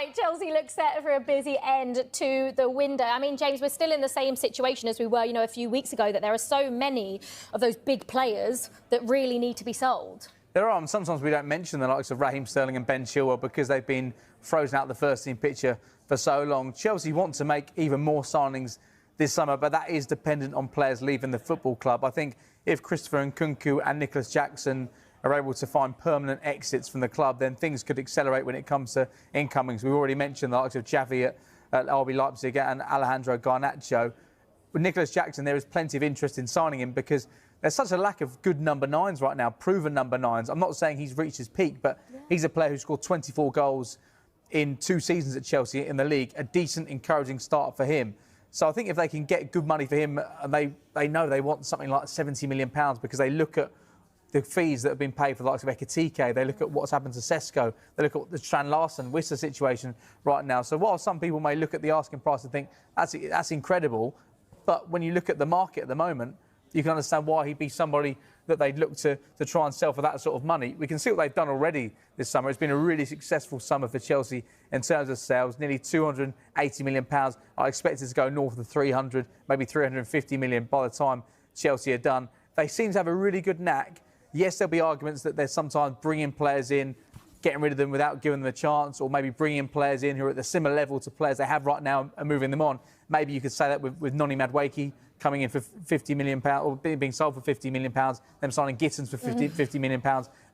like Chelsea look set for a busy end to the window. I mean, James, we're still in the same situation as we were, a few weeks ago, that there are so many of those big players that really need to be sold. There are, and sometimes we don't mention the likes of Raheem Sterling and Ben Chilwell because they've been frozen out of the first-team picture for so long. Chelsea want to make even more signings this summer, but that is dependent on players leaving the football club. I think if Christopher Nkunku and Nicholas Jackson are able to find permanent exits from the club, then things could accelerate when it comes to incomings. We've already mentioned the likes of Xavi at RB Leipzig and Alejandro Garnacho. With Nicholas Jackson, there is plenty of interest in signing him because there's such a lack of good number nines right now, proven number nines. I'm not saying he's reached his peak, but he's a player who scored 24 goals in 2 seasons at Chelsea in the league. A decent, encouraging start for him. So I think if they can get good money for him, and they know they want something like £70 million because they look at the fees that have been paid for the likes of Ekitike, they look at what's happened to Sesko, they look at the Strand Larsen-Wissa situation right now. So while some people may look at the asking price and think that's incredible, but when you look at the market at the moment, you can understand why he'd be somebody that they'd look to try and sell for that sort of money. We can see what they've done already this summer. It's been a really successful summer for Chelsea in terms of sales, nearly £280 million. I expect it to go north of 300, maybe 350 million by the time Chelsea are done. They seem to have a really good knack. Yes, there'll be arguments that they're sometimes bringing players in, getting rid of them without giving them a chance, or maybe bringing players in who are at the similar level to players they have right now and moving them on. Maybe you could say that with Noni Madueke coming in for £50 million, or being sold for £50 million, them signing Gittins for £50 million,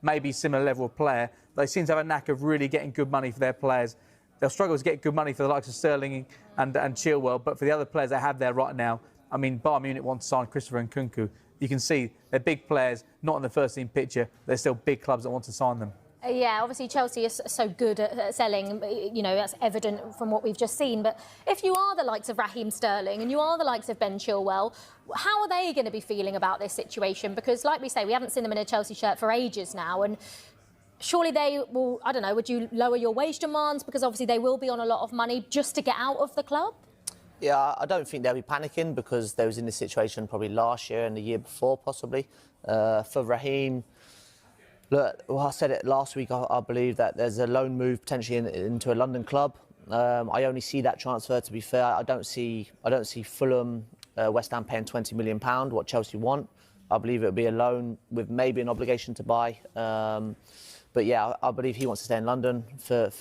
maybe similar level of player. They seem to have a knack of really getting good money for their players. They'll struggle to get good money for the likes of Sterling and Chilwell, but for the other players they have there right now, I mean, Bayern Munich want to sign Christopher Nkunku. You can see they're big players, not in the first-team picture. They're still big clubs that want to sign them. Yeah, obviously Chelsea is so good at selling, that's evident from what we've just seen. But if you are the likes of Raheem Sterling and you are the likes of Ben Chilwell, how are they going to be feeling about this situation? Because, like we say, we haven't seen them in a Chelsea shirt for ages now. And surely they will, I don't know, would you lower your wage demands? Because obviously they will be on a lot of money just to get out of the club? Yeah, I don't think they'll be panicking because they was in this situation probably last year and the year before, possibly. For Raheem, look, I said it last week, I believe that there's a loan move potentially into a London club. I only see that transfer, to be fair. I don't see Fulham, West Ham paying £20 million, what Chelsea want. I believe it would be a loan with maybe an obligation to buy. But yeah, I believe he wants to stay in London. For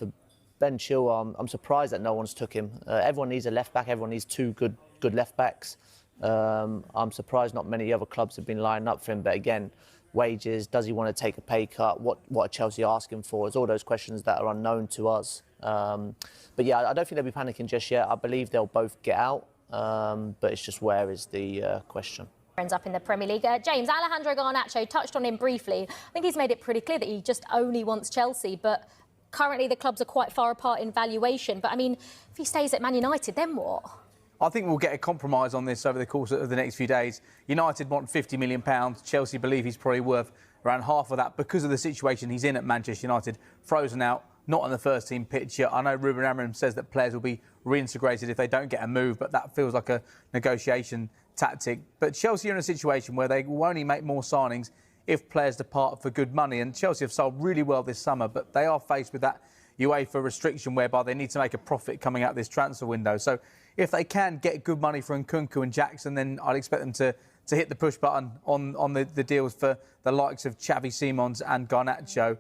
Ben Chilwell, I'm surprised that no one's took him. Everyone needs a left-back. Everyone needs 2 good left-backs. I'm surprised not many other clubs have been lining up for him. But again, wages, does he want to take a pay cut? What are Chelsea asking for? It's all those questions that are unknown to us. But yeah, I don't think they'll be panicking just yet. I believe they'll both get out. But it's just where is the question. Ends up in the Premier League. James, Alejandro Garnacho touched on him briefly. I think he's made it pretty clear that he just only wants Chelsea, but currently the clubs are quite far apart in valuation. But I mean, if he stays at Man United, then what? I think we'll get a compromise on this over the course of the next few days. United want £50 million. Chelsea believe he's probably worth around half of that because of the situation he's in at Manchester United. Frozen out, not on the first-team picture. I know Ruben Amorim says that players will be reintegrated if they don't get a move, but that feels like a negotiation tactic. But Chelsea are in a situation where they will only make more signings if players depart for good money. And Chelsea have sold really well this summer, but they are faced with that UEFA restriction whereby they need to make a profit coming out this transfer window. So if they can get good money for Nkunku and Jackson, then I'd expect them to hit the push button on the deals for the likes of Xavi Simons and Garnacho.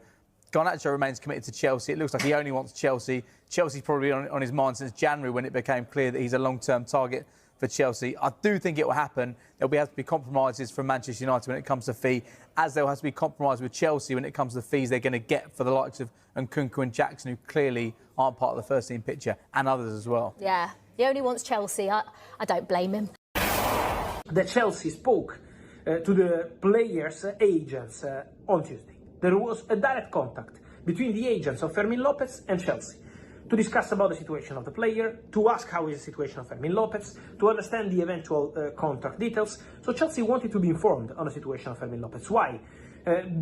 Garnacho remains committed to Chelsea. It looks like he only wants Chelsea. Chelsea's probably on his mind since January when it became clear that he's a long-term target for Chelsea. I do think it will happen. There'll have to be compromises from Manchester United when it comes to fee, as there has to be compromise with Chelsea when it comes to the fees they're going to get for the likes of Nkunku and Jackson, who clearly aren't part of the first-team picture, and others as well. Yeah, he only wants Chelsea. I don't blame him. The Chelsea spoke to the players' agents on Tuesday. There was a direct contact between the agents of Fermin Lopez and Chelsea to discuss about the situation of the player, to ask how is the situation of Fermin Lopez, to understand the eventual contract details. So Chelsea wanted to be informed on the situation of Fermin Lopez. Why?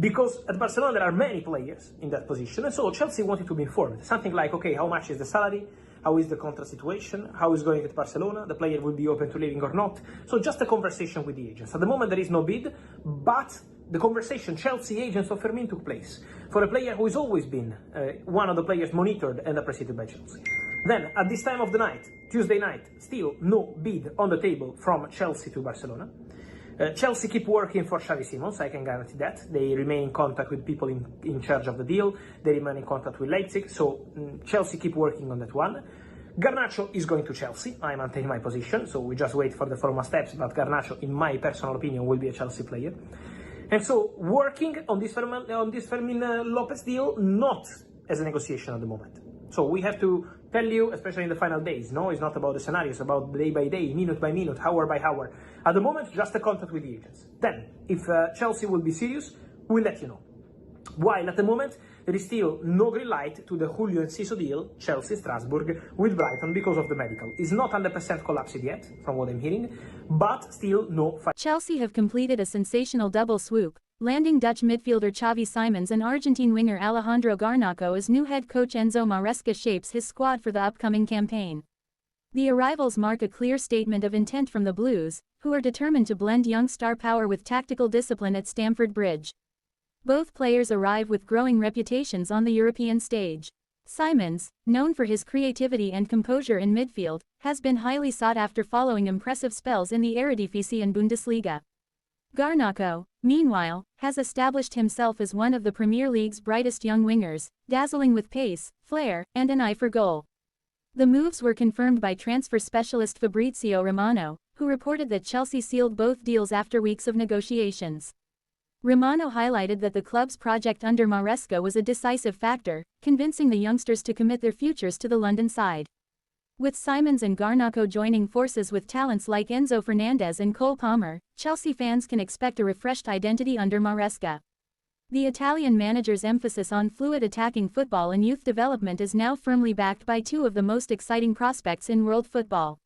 Because at Barcelona there are many players in that position, and so Chelsea wanted to be informed. Something like, okay, how much is the salary? How is the contract situation? How is going at Barcelona? The player will be open to leaving or not? So just a conversation with the agents. At the moment there is no bid, but the conversation Chelsea agents of Fermin took place for a player who has always been one of the players monitored and appreciated by Chelsea. Then, at this time of the night, Tuesday night, still no bid on the table from Chelsea to Barcelona. Chelsea keep working for Xavi Simons, I can guarantee that. They remain in contact with people in charge of the deal. They remain in contact with Leipzig, so Chelsea keep working on that one. Garnacho is going to Chelsea. I maintain my position, so we just wait for the formal steps, but Garnacho, in my personal opinion, will be a Chelsea player. And so, working on this Fermin Lopez deal, not as a negotiation at the moment. So we have to tell you, especially in the final days, no, it's not about the scenarios, about day by day, minute by minute, hour by hour. At the moment, just a contact with the agents. Then, if Chelsea will be serious, we'll let you know. While at the moment, there is still no green light to the Julio Enciso deal, Chelsea-Strasbourg, with Brighton because of the medical. It's not 100% collapsed yet, from what I'm hearing, but still no fight. Chelsea have completed a sensational double swoop, landing Dutch midfielder Xavi Simons and Argentine winger Alejandro Garnacho as new head coach Enzo Maresca shapes his squad for the upcoming campaign. The arrivals mark a clear statement of intent from the Blues, who are determined to blend young star power with tactical discipline at Stamford Bridge. Both players arrive with growing reputations on the European stage. Simons, known for his creativity and composure in midfield, has been highly sought after following impressive spells in the Eredivisie and Bundesliga. Garnacho, meanwhile, has established himself as one of the Premier League's brightest young wingers, dazzling with pace, flair, and an eye for goal. The moves were confirmed by transfer specialist Fabrizio Romano, who reported that Chelsea sealed both deals after weeks of negotiations. Romano highlighted that the club's project under Maresca was a decisive factor, convincing the youngsters to commit their futures to the London side. With Simons and Garnacho joining forces with talents like Enzo Fernandez and Cole Palmer, Chelsea fans can expect a refreshed identity under Maresca. The Italian manager's emphasis on fluid attacking football and youth development is now firmly backed by two of the most exciting prospects in world football.